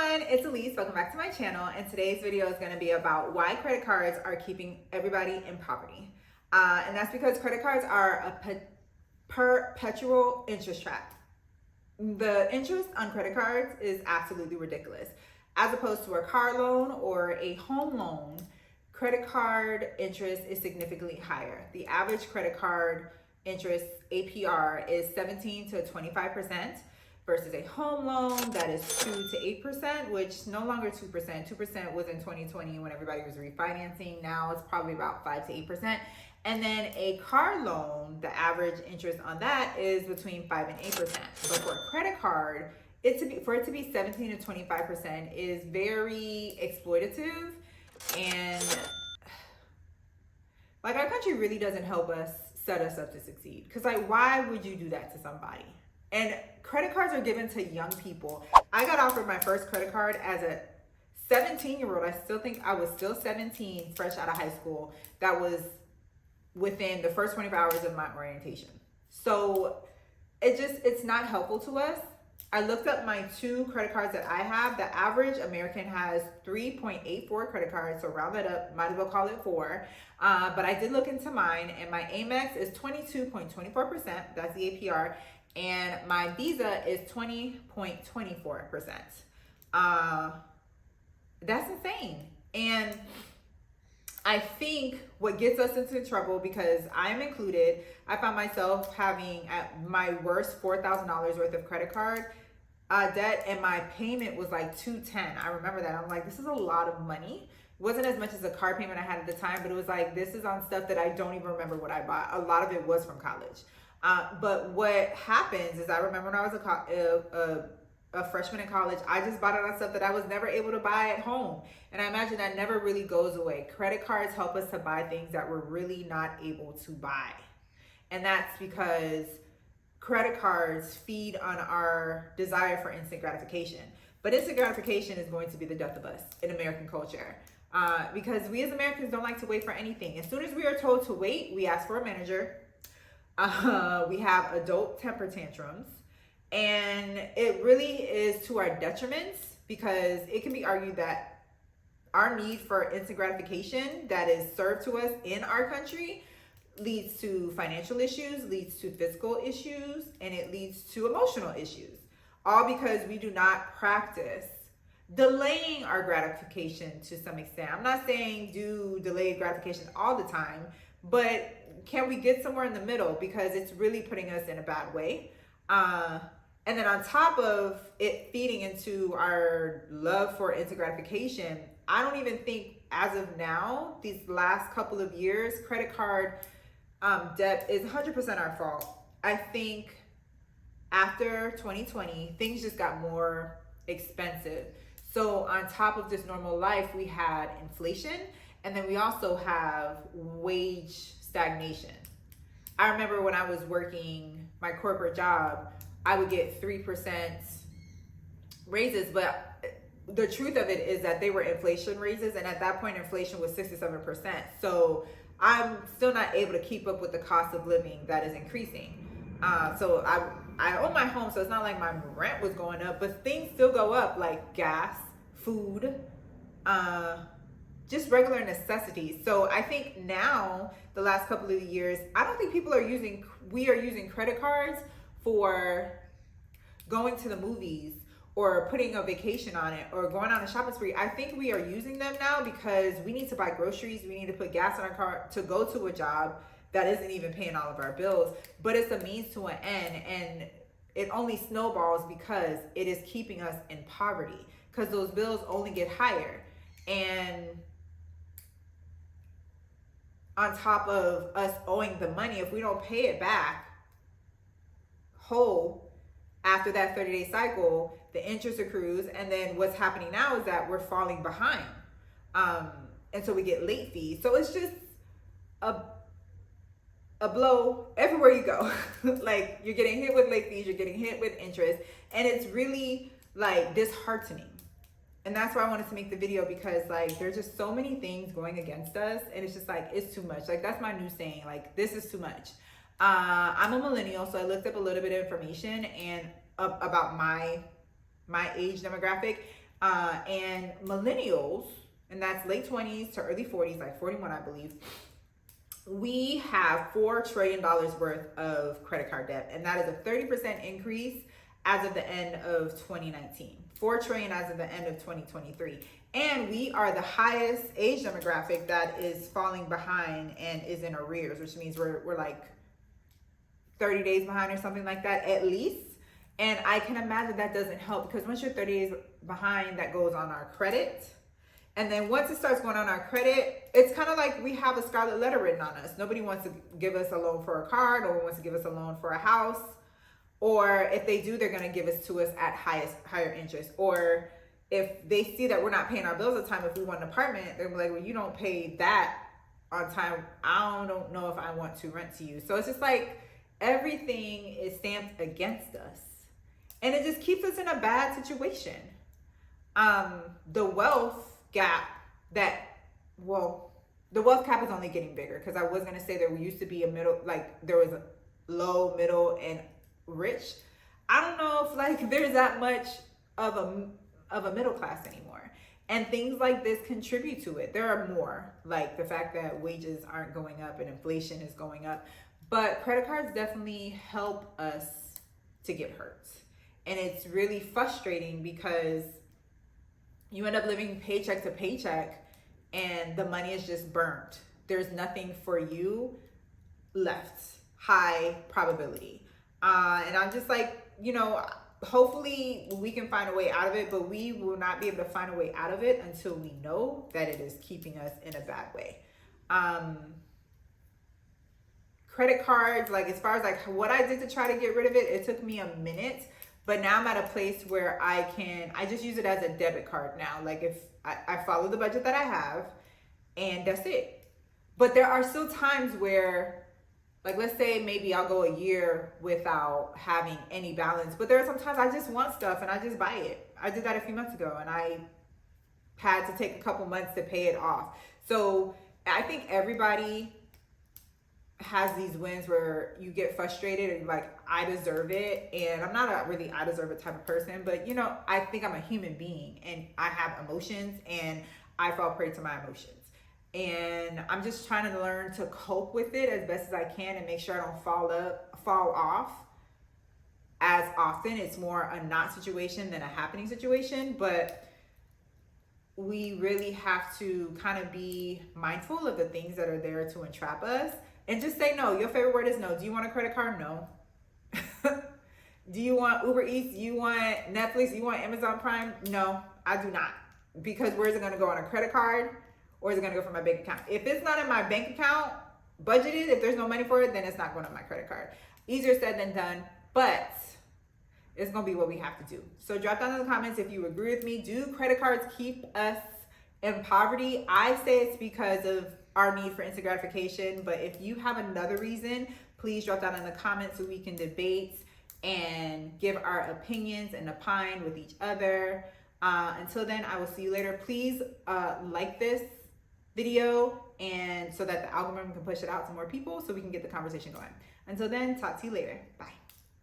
everyone, it's Elise. Welcome back to my channel, and today's video is going to be about why credit cards are keeping everybody in poverty. And that's because credit cards are a perpetual interest trap. The interest on credit cards is absolutely ridiculous. As opposed to a car loan or a home loan, credit card interest is significantly higher. The average credit card interest APR is 17 to 25%. Versus a home loan that is 2 to 8%, which no longer 2%. 2% was in 2020 when everybody was refinancing. Now it's probably about 5 to 8%. And then a car loan, the average interest on that is between 5 and 8%. But for a credit card, for it to be 17 to 25% is very exploitative, and like our country really doesn't help us set us up to succeed. Because like, why would you do that to somebody? And credit cards are given to young people. I got offered my first credit card as a 17-year-old. I still think I was still 17, fresh out of high school. That was within the first 24 hours of my orientation. So it's not helpful to us. I looked up my 2 credit cards that I have. The average American has 3.84 credit cards, so round that up, might as well call it 4. But I did look into mine, and my Amex is 22.24%. That's the APR. And my Visa is 20.24%. That's insane. And I think what gets us into trouble, because I'm included, I found myself having at my worst $4,000 worth of credit card debt, and my payment was like $210. I remember that. I'm like, this is a lot of money. It wasn't as much as the car payment I had at the time, but it was like, this is on stuff that I don't even remember what I bought. A lot of it was from college. But what happens is, I remember when I was a freshman in college, I just bought it on stuff that I was never able to buy at home. And I imagine that never really goes away. Credit cards help us to buy things that we're really not able to buy. And that's because credit cards feed on our desire for instant gratification. But instant gratification is going to be the death of us in American culture. Because we as Americans don't like to wait for anything. As soon as we are told to wait, we ask for a manager. We have adult temper tantrums, and it really is to our detriment, because it can be argued that our need for instant gratification that is served to us in our country leads to financial issues, leads to physical issues, and it leads to emotional issues, all because we do not practice delaying our gratification to some extent. I'm not saying do delayed gratification all the time, but can we get somewhere in the middle, because it's really putting us in a bad way. And then on top of it feeding into our love for instant gratification, I don't even think as of now, these last couple of years, credit card debt is 100% our fault. I think after 2020, things just got more expensive. So on top of just normal life, we had inflation, and then we also have wage stagnation. I remember when I was working my corporate job, I would get 3% raises, but the truth of it is that they were inflation raises, and at that point inflation was 6 to 7%. So I'm still not able to keep up with the cost of living that is increasing. So I own my home, so it's not like my rent was going up, but things still go up, like gas, food, just regular necessities. So I think now, the last couple of years, I don't think we are using credit cards for going to the movies or putting a vacation on it or going on a shopping spree. I think we are using them now because we need to buy groceries, we need to put gas in our car to go to a job that isn't even paying all of our bills, but it's a means to an end, and it only snowballs because it is keeping us in poverty, because those bills only get higher. And on top of us owing the money, if we don't pay it back whole after that 30-day cycle, the interest accrues, and then what's happening now is that we're falling behind. And so we get late fees. So it's just a blow everywhere you go. Like, you're getting hit with late fees, you're getting hit with interest, and it's really like disheartening. And that's why I wanted to make the video, because like there's just so many things going against us, and it's just like, it's too much. Like, that's my new saying, like, this is too much. I'm a millennial, so I looked up a little bit of information and about my age demographic. And millennials, and that's late 20s to early 40s, like 41, I believe, we have $4 trillion worth of credit card debt. And that is a 30% increase as of the end of 2019. 4 trillion as of the end of 2023. And we are the highest age demographic that is falling behind and is in arrears, which means we're like 30 days behind or something like that at least. And I can imagine that doesn't help, because once you're 30 days behind, that goes on our credit. And then once it starts going on our credit, it's kind of like we have a scarlet letter written on us. Nobody wants to give us a loan for a car. No one wants to give us a loan for a house. Or if they do, they're going to give it to us at higher interest. Or if they see that we're not paying our bills on time, if we want an apartment, they're like, well, you don't pay that on time. I don't know if I want to rent to you. So it's just like everything is stamped against us. And it just keeps us in a bad situation. The wealth gap the wealth gap is only getting bigger, because I was going to say there used to be a middle, like there was a low, middle, and rich. I don't know if like there's that much of a middle class anymore, and things like this contribute to it. There are more, like the fact that wages aren't going up and inflation is going up, but credit cards definitely help us to get hurt. And it's really frustrating because you end up living paycheck to paycheck and the money is just burnt. There's nothing for you left, high probability. And I'm just like, hopefully we can find a way out of it, but we will not be able to find a way out of it until we know that it is keeping us in a bad way. Credit cards, like as far as like what I did to try to get rid of it, it took me a minute, but now I'm at a place where I just use it as a debit card now. Like if I follow the budget that I have and that's it. But there are still times where, like, let's say maybe I'll go a year without having any balance, but there are some times I just want stuff and I just buy it. I did that a few months ago and I had to take a couple months to pay it off. So I think everybody has these wins where you get frustrated and like, I deserve it. And I'm not a really I deserve it type of person, but I think I'm a human being and I have emotions and I fall prey to my emotions. And I'm just trying to learn to cope with it as best as I can and make sure I don't fall off as often. It's more a not situation than a happening situation, but we really have to kind of be mindful of the things that are there to entrap us and just say no. Your favorite word is no. Do you want a credit card? No. Do you want Uber Eats? Do you want Netflix? Do you want Amazon Prime? No, I do not. Because where is it going to go, on a credit card? Or is it going to go from my bank account? If it's not in my bank account, budgeted, if there's no money for it, then it's not going on my credit card. Easier said than done, but it's going to be what we have to do. So drop down in the comments if you agree with me. Do credit cards keep us in poverty? I say it's because of our need for instant gratification, but if you have another reason, please drop down in the comments so we can debate and give our opinions and opine with each other. Until then, I will see you later. Please like this video, and so that the algorithm can push it out to more people so we can get the conversation going. Until then, talk to you later. Bye.